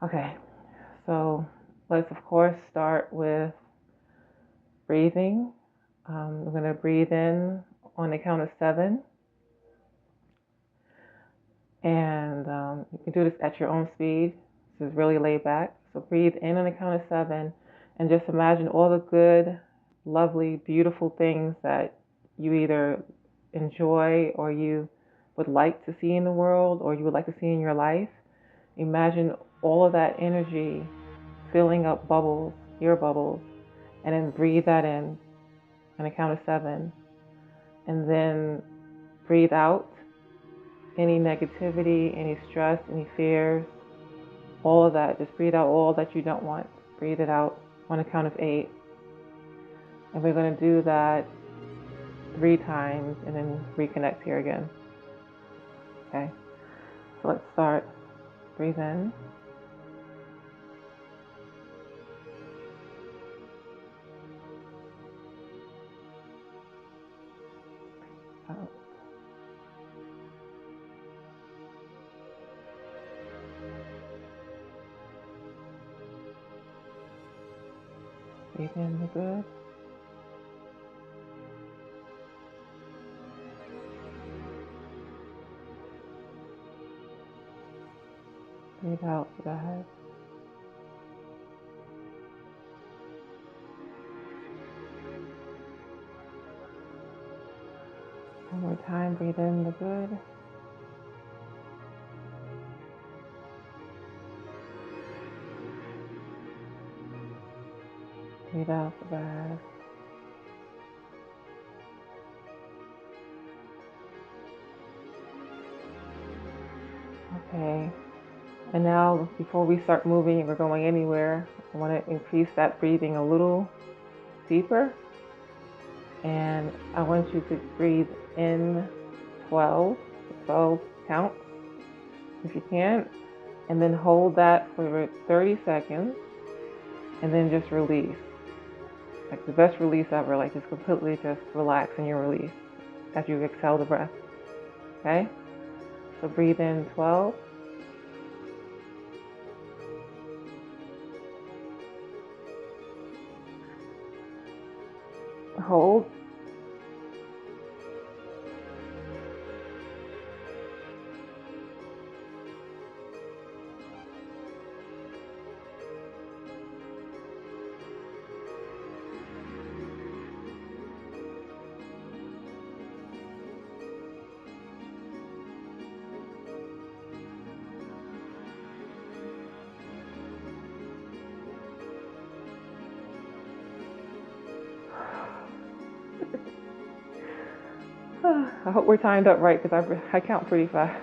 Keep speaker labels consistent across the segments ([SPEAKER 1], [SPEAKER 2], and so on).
[SPEAKER 1] Okay, so let's of course start with breathing. We're going to breathe in on the count of 7. And you can do this at your own speed. This is really laid back. So breathe in on the count of 7 and just imagine all the good, lovely, beautiful things that you either enjoy or you would like to see in the world or you would like to see in your life. Imagine all of that energy filling up bubbles, your bubbles, and then breathe that in on the count of 7. And then breathe out any negativity, any stress, any fears, all of that. Just breathe out all that you don't want. Breathe it out on a count of 8. And we're going to do that 3 times and then reconnect here again. Okay, so let's start. Breathe in. Out. Breathe in the good. Breathe out the bad. One more time, breathe in the good. Breathe out the bad. Okay, and now before we start moving or going anywhere, I want to increase that breathing a little deeper. And I want you to breathe in 12 counts if you can, and then hold that for 30 seconds and then just release. Like the best release ever, like just completely just relax in your release as you exhale the breath. Okay? So breathe in 12. Hold. I hope we're timed up right because I count pretty fast.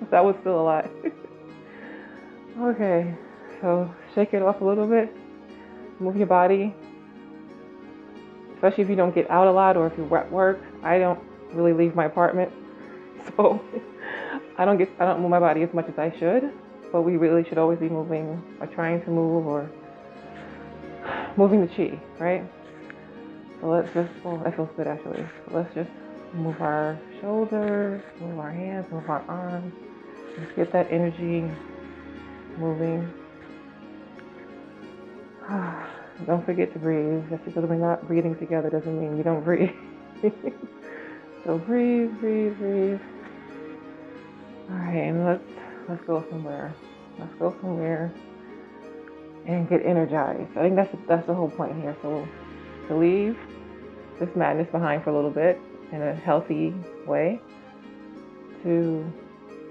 [SPEAKER 1] That was still a lot. Okay, so shake it off a little bit. Move your body, especially if you don't get out a lot or if you're at work. I don't really leave my apartment, so I don't move my body as much as I should. But we really should always be moving or trying to move or moving the chi, right? So let's just, well, that feels good actually. So let's just move our shoulders, move our hands, move our arms. Let's get that energy moving. Don't forget to breathe. Just because we're not breathing together doesn't mean you don't breathe. So breathe, breathe, breathe. All right, and let's go somewhere. Let's go somewhere and get energized. I think that's the whole point here. So to leave this madness behind for a little bit in a healthy way, to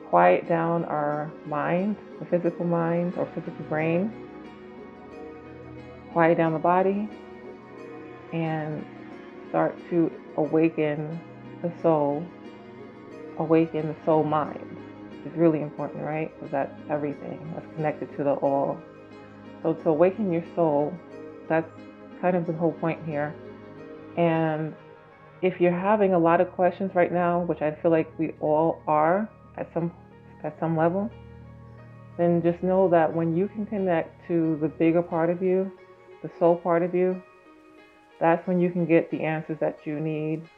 [SPEAKER 1] quiet down our mind, the physical mind or physical brain, quiet down the body, and start to awaken the soul mind. It's really important, right? Because that's everything. That's connected to the all. So to awaken your soul, that's kind of the whole point here. And if you're having a lot of questions right now, which I feel like we all are at some level, then just know that when you can connect to the bigger part of you, the soul part of you, that's when you can get the answers that you need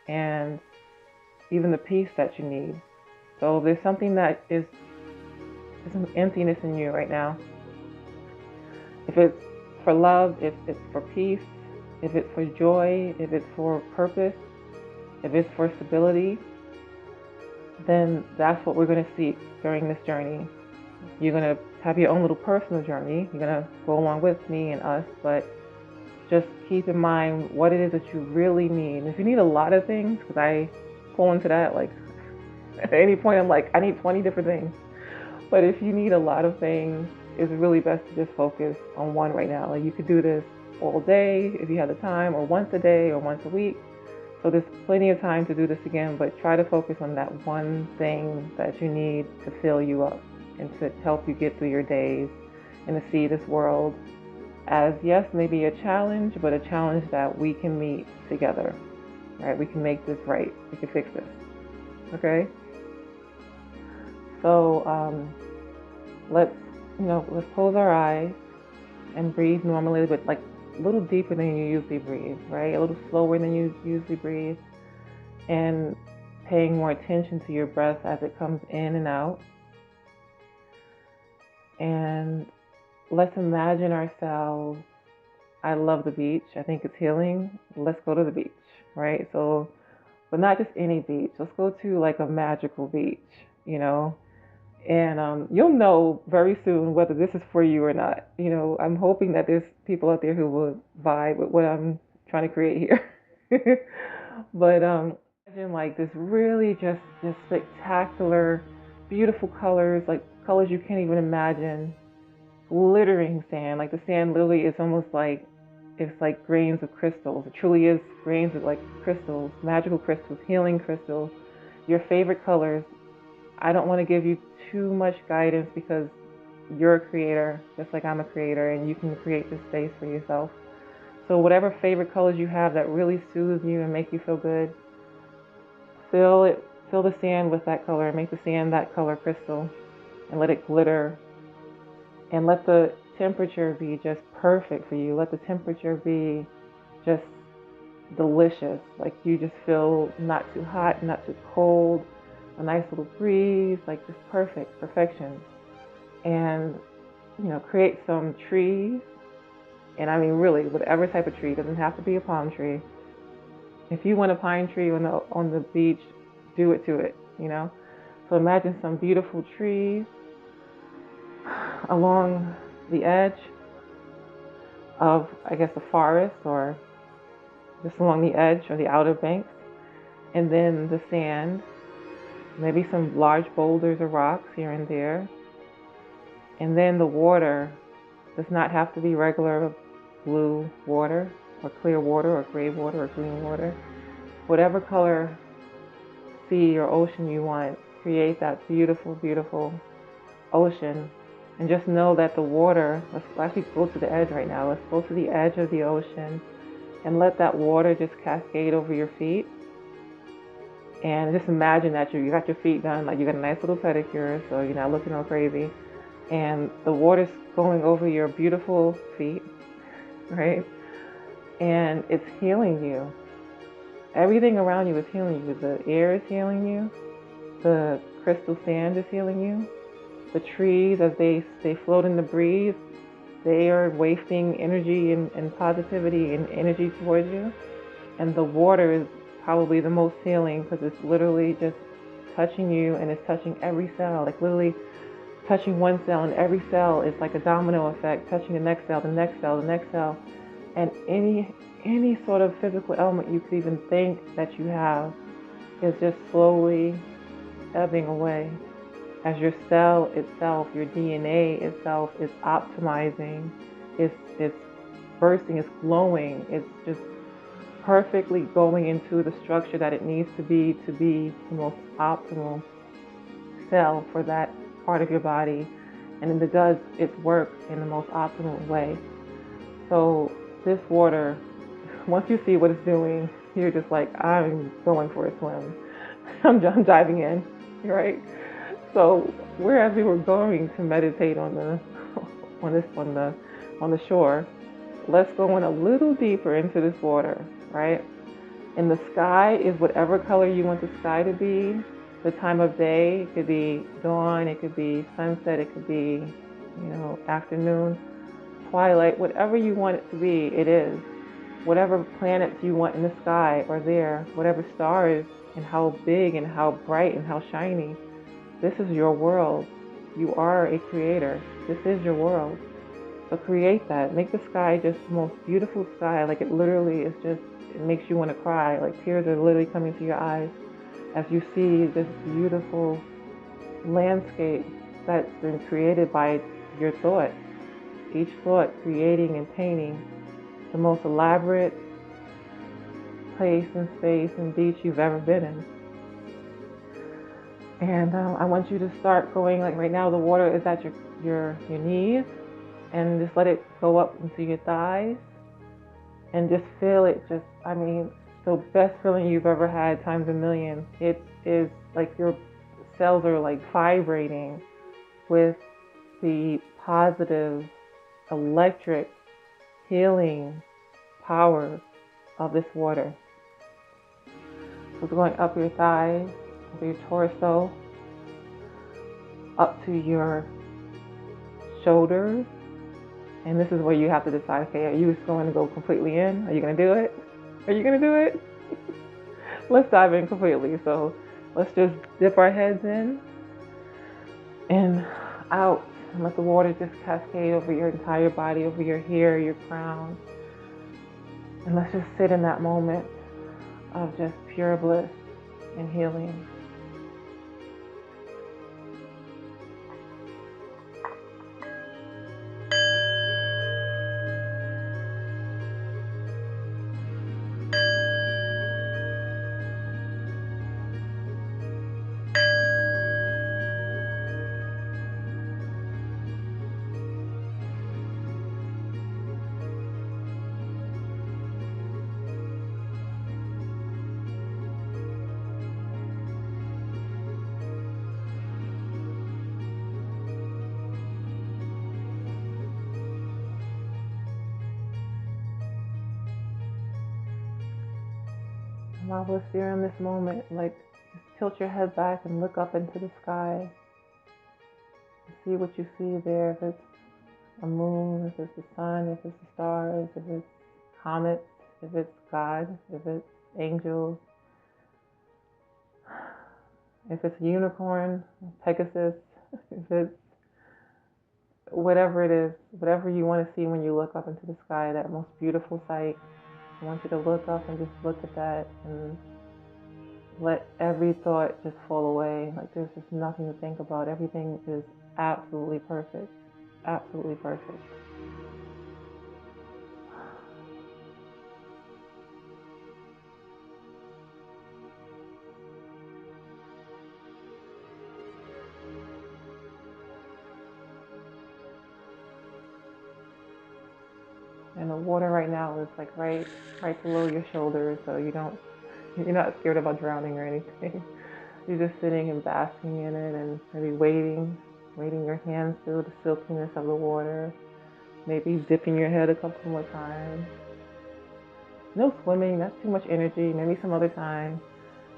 [SPEAKER 1] and even the peace that you need. So there's something that is There's some emptiness in you right now. If it's for love, if it's for peace, if it's for joy, if it's for purpose, if it's for stability, then that's what we're going to seek during this journey. You're going to have your own little personal journey. You're going to go along with me and us, but just keep in mind what it is that you really need. If you need a lot of things, because I fall into that, like at any point I'm like, I need 20 different things. But if you need a lot of things, it's really best to just focus on one right now. Like you could do this all day if you have the time, or once a day, or once a week. So there's plenty of time to do this again, but try to focus on that one thing that you need to fill you up and to help you get through your days and to see this world as, yes, maybe a challenge, but a challenge that we can meet together, right? We can make this right. We can fix this, okay? So let's close our eyes and breathe normally, but like a little deeper than you usually breathe, right? A little slower than you usually breathe, and paying more attention to your breath as it comes in and out. And let's imagine ourselves. I love the beach. I think it's healing. Let's go to the beach, right? So, but not just any beach. Let's go to like a magical beach, and you'll know very soon whether this is for you or not. I'm hoping that there's people out there who will vibe with what I'm trying to create here. But imagine like this really just spectacular, beautiful colors, like colors you can't even imagine, glittering sand. Like the sand literally is almost like it's like grains of crystals. It truly is grains of like crystals, magical crystals, healing crystals, your favorite colors. I don't want to give you too much guidance because you're a creator, just like I'm a creator, and you can create this space for yourself. So whatever favorite colors you have that really soothe you and make you feel good, fill the sand with that color, make the sand that color crystal, and let it glitter. And let the temperature be just perfect for you. Let the temperature be just delicious. Like you just feel not too hot, not too cold, a nice little breeze, like just perfection. And, create some trees. And I mean, really, whatever type of tree. It doesn't have to be a palm tree. If you want a pine tree on the beach, do it to it, So imagine some beautiful trees along the edge of, I guess, the forest, or just along the edge or the outer banks. And then the sand, maybe some large boulders or rocks here and there. And then the water does not have to be regular blue water or clear water or gray water or green water. Whatever color sea or ocean you want, create that beautiful, beautiful ocean. And just know that the water, let's actually go to the edge right now. Let's go to the edge of the ocean and let that water just cascade over your feet. And just imagine that you got your feet done, like you got a nice little pedicure, so you're not looking all crazy. And the water's going over your beautiful feet, right? And it's healing you. Everything around you is healing you. The air is healing you. The crystal sand is healing you. The trees, as they float in the breeze, they are wafting energy and positivity and energy towards you. And the water is probably the most healing because it's literally just touching you, and it's touching every cell, like literally touching one cell, and every cell is like a domino effect, touching the next cell, the next cell, the next cell. And any sort of physical element you could even think that you have is just slowly ebbing away as your cell itself, your DNA itself is optimizing, it's bursting, it's glowing, it's just perfectly going into the structure that it needs to be the most optimal cell for that part of your body, and it does its work in the most optimal way. So this water, once you see what it's doing, you're just like, I'm going for a swim. I'm diving in, right? So whereas we were going to meditate on the shore, let's go in a little deeper into this water, right? And the sky is whatever color you want the sky to be. the time of day. It could be dawn, it could be sunset, it could be, afternoon, twilight, whatever you want it to be, it is. Whatever planets you want in the sky are there, whatever stars, and how big and how bright and how shiny. This is your world. You are a creator. This is your world. So create that. Make the sky just the most beautiful sky. Like it literally is just, it makes you want to cry. Like tears are literally coming to your eyes as you see this beautiful landscape that's been created by your thought. Each thought creating and painting the most elaborate place and space and beach you've ever been in. And I want you to start going, like right now the water is at your knees, and just let it go up into your thighs and just feel it. Just, the best feeling you've ever had times a million. It is like your cells are like vibrating with the positive, electric, healing power of this water. So it's going up your thighs, up your torso, up to your shoulders. And this is where you have to decide, okay, are you just going to go completely in? Are you going to do it? Are you going to do it? Let's dive in completely. So let's just dip our heads in and out. And let the water just cascade over your entire body, over your hair, your crown. And let's just sit in that moment of just pure bliss and healing. Marvelous, you're in this moment, like just tilt your head back and look up into the sky. See what you see there. If it's a moon, if it's the sun, if it's the stars, if it's comets, if it's God, if it's angels, if it's a unicorn, Pegasus, if it's whatever it is, whatever you want to see when you look up into the sky, that most beautiful sight. I want you to look up and just look at that and let every thought just fall away. Like there's just nothing to think about. Everything is absolutely perfect. Absolutely perfect. And the water right now is like right below your shoulders, so you're not scared about drowning or anything. You're just sitting and basking in it and maybe waiting your hands through the silkiness of the water. Maybe dipping your head a couple more times. No swimming, that's too much energy. Maybe some other time.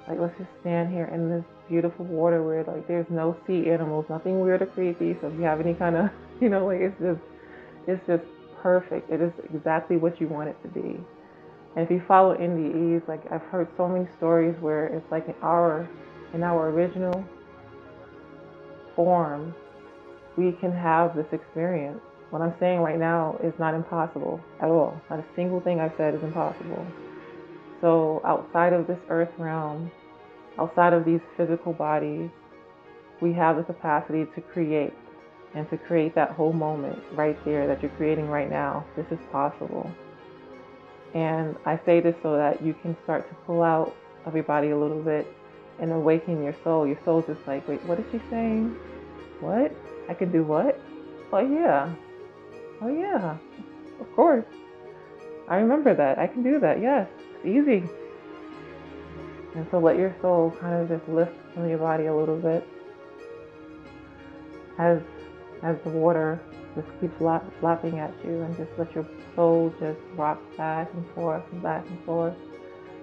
[SPEAKER 1] Like let's just stand here in this beautiful water where like there's no sea animals, nothing weird or creepy. So if you have any kind of, it's just perfect. It is exactly what you want it to be. And if you follow NDEs, like I've heard so many stories where it's like in our original form, we can have this experience. What I'm saying right now is not impossible at all. Not a single thing I've said is impossible. So outside of this earth realm, outside of these physical bodies, we have the capacity to create, and to create that whole moment right there that you're creating right now. This is possible. And I say this so that you can start to pull out of your body a little bit and awaken your soul. Your soul's just like, wait, what is she saying? What? I can do what? Oh yeah. Oh yeah. Of course. I remember that. I can do that. Yes. It's easy. And so let your soul kind of just lift from your body a little bit as the water just keeps lapping at you, and just let your soul just rock back and forth and back and forth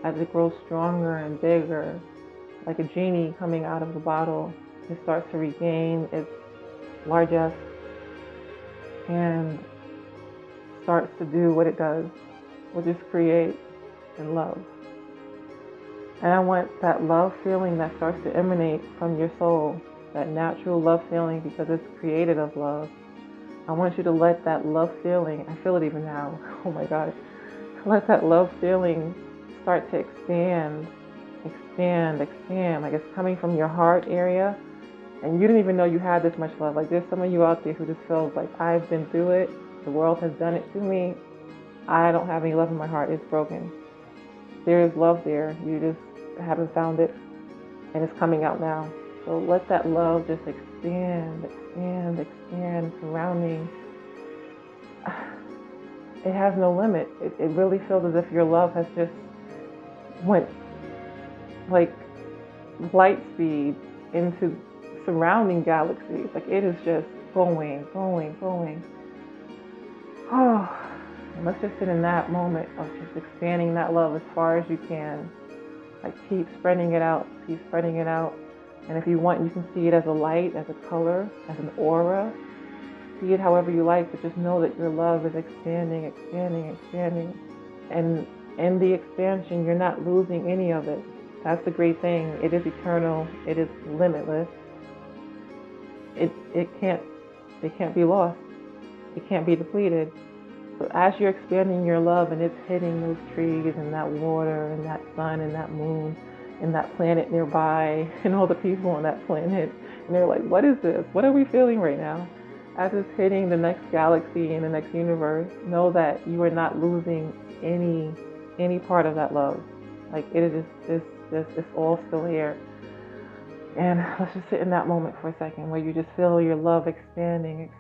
[SPEAKER 1] as it grows stronger and bigger, like a genie coming out of the bottle. It starts to regain its largesse and starts to do what it does, which is create and love. And I want that love feeling that starts to emanate from your soul, that natural love feeling, because it's created of love. I want you to let that love feeling, I feel it even now, oh my God, let that love feeling start to expand, like it's coming from your heart area, and you didn't even know you had this much love. Like there's some of you out there who just feels like, I've been through it, the world has done it to me, I don't have any love in my heart, it's broken. There is love there, you just haven't found it, and it's coming out now. So let that love just expand, surrounding. It has no limit. It really feels as if your love has just went like light speed into surrounding galaxies. Like it is just going. Oh, and let's just sit in that moment of just expanding that love as far as you can. Like keep spreading it out. And if you want, you can see it as a light, as a color, as an aura. See it however you like, but just know that your love is expanding. And in the expansion, you're not losing any of it. That's the great thing. It is eternal. It is limitless. It can't be lost. It can't be depleted. So as you're expanding your love and it's hitting those trees and that water and that sun and that moon and that planet nearby and all the people on that planet, and they're like, what is this? What are we feeling right now? As it's hitting the next galaxy and the next universe, know that you are not losing any part of that love. Like it is it's all still here. And let's just sit in that moment for a second where you just feel your love expanding.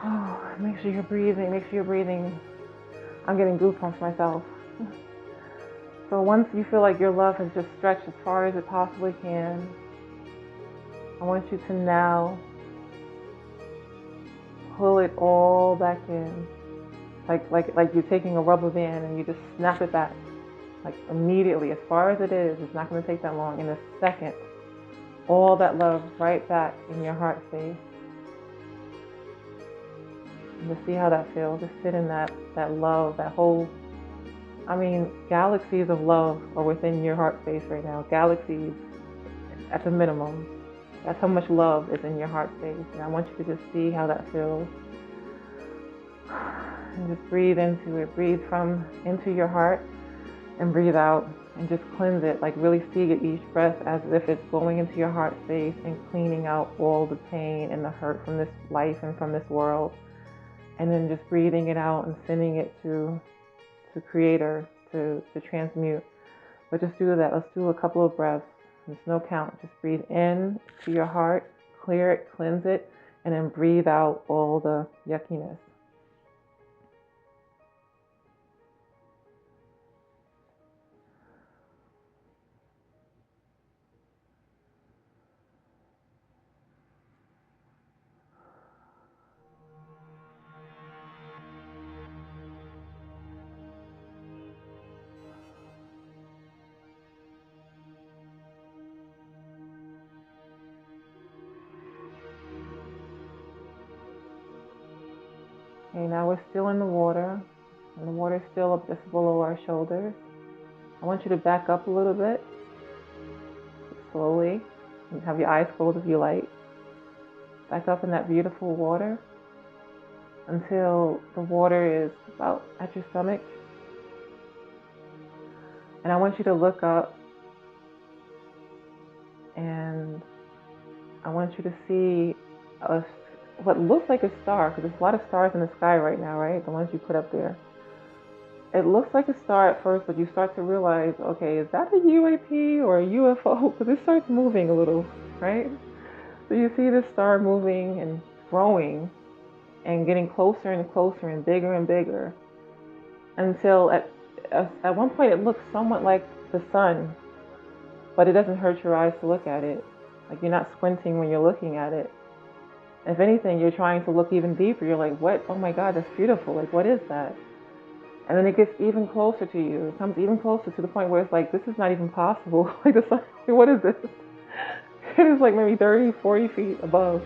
[SPEAKER 1] Oh, make sure you're breathing. I'm getting goosebumps myself. So once you feel like your love has just stretched as far as it possibly can, I want you to now pull it all back in. Like you're taking a rubber band and you just snap it back. Like immediately, as far as it is, it's not going to take that long. In a second, all that love right back in your heart space. And just see how that feels. Just sit in that love, that whole, galaxies of love are within your heart space right now. Galaxies at the minimum. That's how much love is in your heart space. And I want you to just see how that feels. And just breathe into it. Breathe into your heart and breathe out. And just cleanse it. Like really see it each breath as if it's going into your heart space and cleaning out all the pain and the hurt from this life and from this world. And then just breathing it out and sending it to Creator to transmute. But just do that. Let's do a couple of breaths. There's no count. Just breathe in to your heart, clear it, cleanse it, and then breathe out all the yuckiness. Okay, now we're still in the water, and the water is still up just below our shoulders. I want you to back up a little bit, slowly. You have your eyes closed if you like. Back up in that beautiful water until the water is about at your stomach. And I want you to look up, and I want you to see what looks like a star, because there's a lot of stars in the sky right now, right? The ones you put up there. it looks like a star at first, but you start to realize, okay, is that a UAP or a UFO? Because it starts moving a little, right? So you see this star moving and growing and getting closer and closer and bigger until at one point it looks somewhat like the sun, but it doesn't hurt your eyes to look at it. Like you're not squinting when you're looking at it. If anything, you're trying to look even deeper. You're like, what? Oh my God, that's beautiful. Like, what is that? And then it gets even closer to you. It comes even closer to the point where it's like, this is not even possible. Like, the sun, what is this? It is like maybe 30, 40 feet above.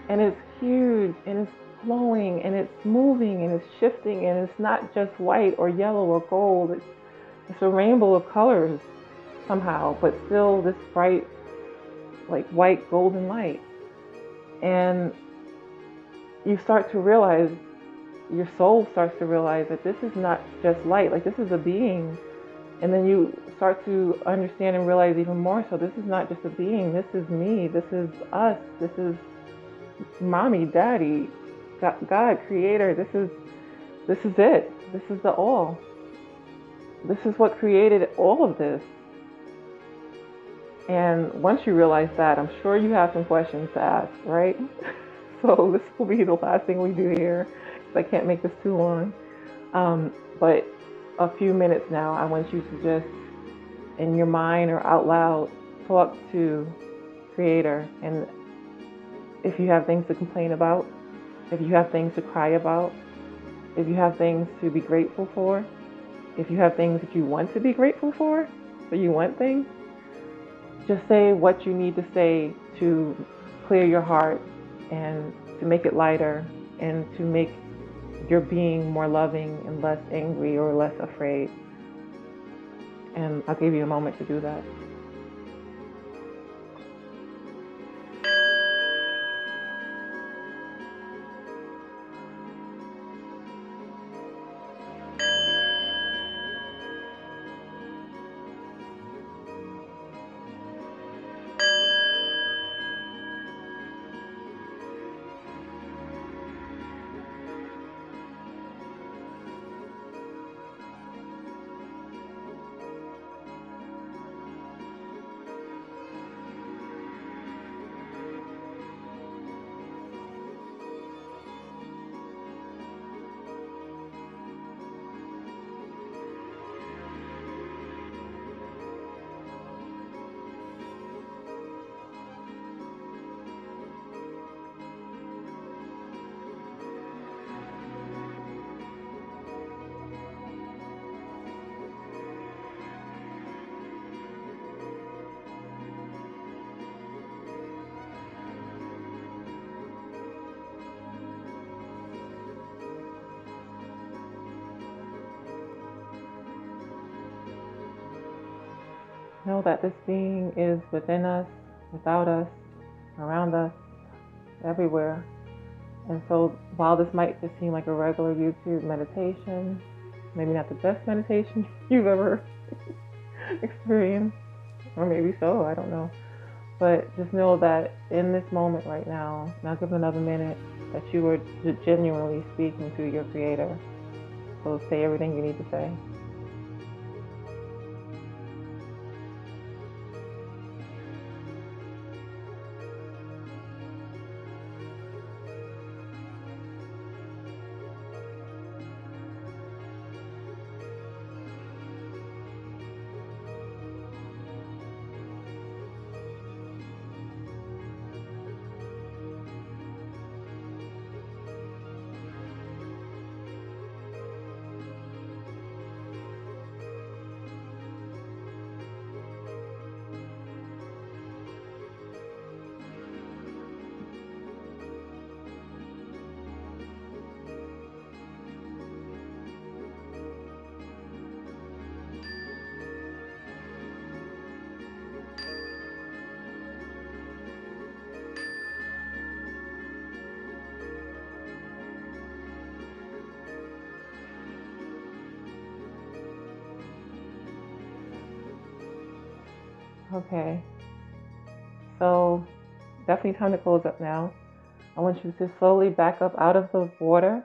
[SPEAKER 1] And it's huge, and it's glowing, and it's moving, and it's shifting, and it's not just white or yellow or gold. It's a rainbow of colors somehow, but still this bright, like white golden light. And you start to realize, your soul starts to realize that this is not just light, like this is a being. And then you start to understand and realize even more so, this is not just a being, this is me, this is us, this is mommy, daddy, God, creator, this is it. This is the all. This is what created all of this. And once you realize that, I'm sure you have some questions to ask, right? So this will be the last thing we do here, because I can't make this too long. But a few minutes now, I want you to just, in your mind or out loud, talk to Creator. And if you have things to complain about, if you have things to cry about, if you have things to be grateful for, if you have things that you want to be grateful for, so you want things, just say what you need to say to clear your heart and to make it lighter and to make your being more loving and less angry or less afraid. And I'll give you a moment to do that. Know that this being is within us, without us, around us, everywhere. And so while this might just seem like a regular YouTube meditation, maybe not the best meditation you've ever experienced, or maybe so, I don't know. But just know that in this moment right now, now give another minute, that you are genuinely speaking to your Creator. So say everything you need to say. Okay, so definitely time to close up now. I want you to slowly back up out of the water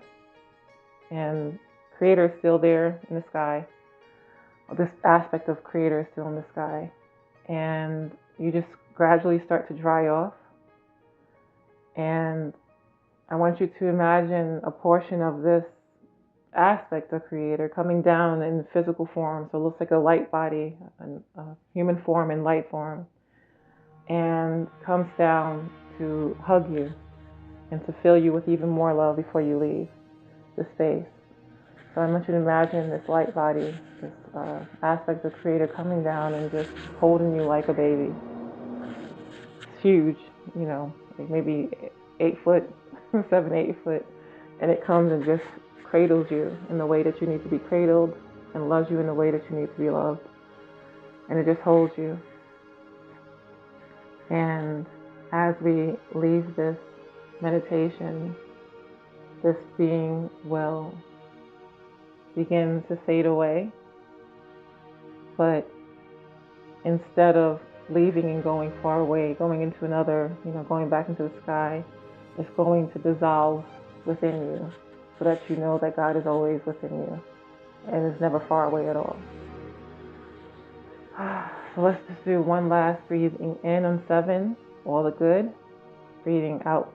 [SPEAKER 1] and Creator is still there in the sky. This aspect of Creator is still in the sky. And you just gradually start to dry off. And I want you to imagine a portion of this aspect of Creator coming down in physical form. So it looks like a light body, a human form in light form, and comes down to hug you and to fill you with even more love before you leave the space. So I want you to imagine this light body, this aspect of Creator coming down and just holding you like a baby. It's huge, like maybe 8 foot, 7, 8 foot, and it comes and just cradles you in the way that you need to be cradled and loves you in the way that you need to be loved. And it just holds you. And as we leave this meditation, this being will begin to fade away. But instead of leaving and going far away, going into another, going back into the sky, it's going to dissolve within you so that you know that God is always within you and is never far away at all. So let's just do one last breathing in on 7, all the good, breathing out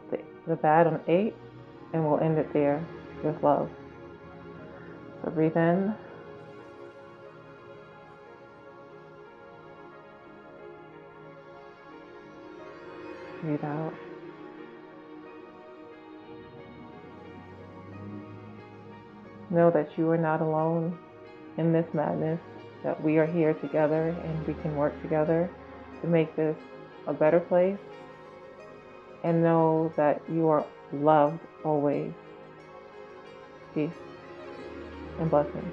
[SPEAKER 1] the bad on 8, and we'll end it there with love. So breathe in. Breathe out. Know that you are not alone in this madness, that we are here together and we can work together to make this a better place. And know that you are loved always. Peace and blessings.